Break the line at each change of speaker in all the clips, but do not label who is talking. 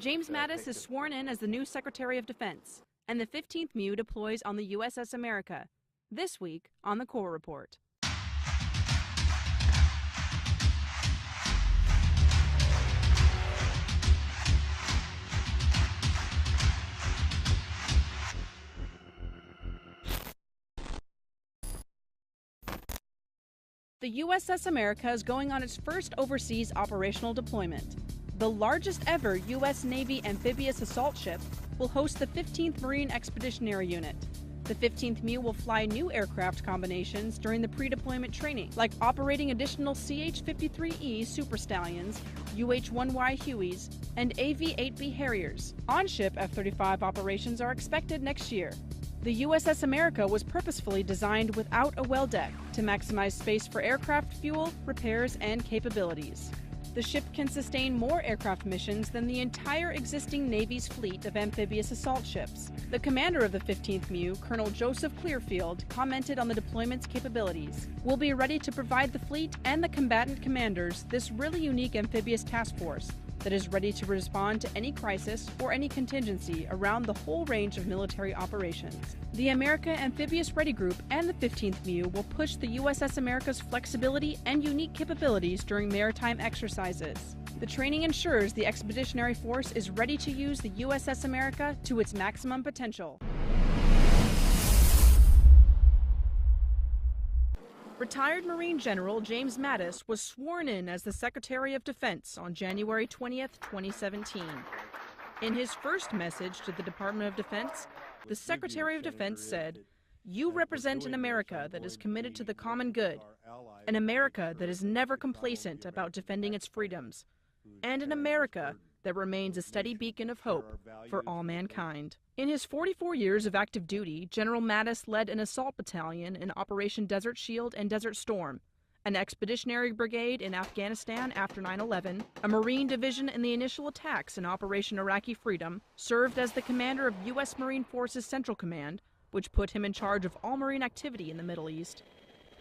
James Mattis is sworn in as the new Secretary of Defense, and the 15th MEU deploys on the USS America. This week on the Core Report. The USS America is going on its first overseas operational deployment. The largest ever U.S. Navy amphibious assault ship will host the 15th Marine Expeditionary Unit. The 15th MEU will fly new aircraft combinations during the pre-deployment training, like operating additional CH-53E Super Stallions, UH-1Y Hueys, and AV-8B Harriers. On-ship F-35 operations are expected next year. The USS America was purposefully designed without a well deck to maximize space for aircraft fuel, repairs, and capabilities. The ship can sustain more aircraft missions than the entire existing Navy's fleet of amphibious assault ships. The commander of the 15th MEU, Colonel Joseph Clearfield, commented on the deployment's capabilities. "We'll be ready to provide the fleet and the combatant commanders this really unique amphibious task force that is ready to respond to any crisis or any contingency around the whole range of military operations." The America Amphibious Ready Group and the 15th MEU will push the USS America's flexibility and unique capabilities during maritime exercises. The training ensures the Expeditionary Force is ready to use the USS America to its maximum potential. Retired Marine General James Mattis was sworn in as the Secretary of Defense on January 20th, 2017. In his first message to the Department of Defense, the Secretary of Defense said, "You represent an America that is committed to the common good, an America that is never complacent about defending its freedoms, and an America that remains a steady beacon of hope for all mankind." In his 44 years of active duty, General Mattis led an assault battalion in Operation Desert Shield and Desert Storm, an expeditionary brigade in Afghanistan after 9/11, a Marine division in the initial attacks in Operation Iraqi Freedom, served as the commander of U.S. Marine Forces Central Command, which put him in charge of all Marine activity in the Middle East,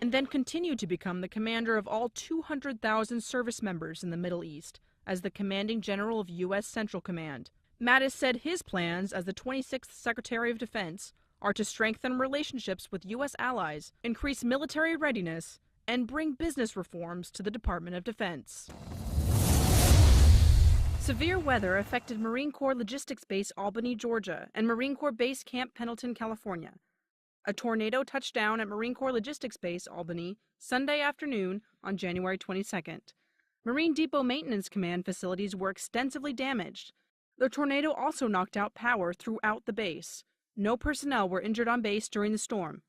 and then continued to become the commander of all 200,000 service members in the Middle East as the commanding general of U.S. Central Command. Mattis said his plans as the 26th Secretary of Defense are to strengthen relationships with U.S. allies, increase military readiness, and bring business reforms to the Department of Defense. Severe weather affected Marine Corps Logistics Base Albany, Georgia, and Marine Corps Base Camp Pendleton, California. A tornado touched down at Marine Corps Logistics Base Albany Sunday afternoon on January 22nd. Marine Depot Maintenance Command facilities were extensively damaged. The tornado also knocked out power throughout the base. No personnel were injured on base during the storm.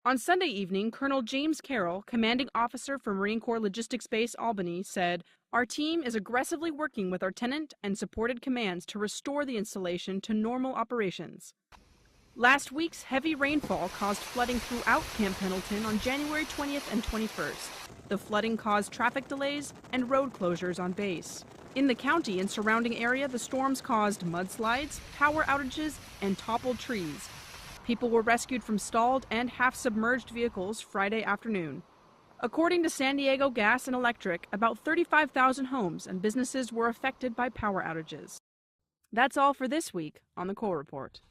On Sunday evening, Colonel James Carroll, commanding officer for Marine Corps Logistics Base Albany, said, "Our team is aggressively working with our tenant and supported commands to restore the installation to normal operations." Last week's heavy rainfall caused flooding throughout Camp Pendleton on January 20th and 21st. The flooding caused traffic delays and road closures on base. In the county and surrounding area, the storms caused mudslides, power outages, and toppled trees. People were rescued from stalled and half-submerged vehicles Friday afternoon. According to San Diego Gas and Electric, about 35,000 homes and businesses were affected by power outages. That's all for this week on the Core Report.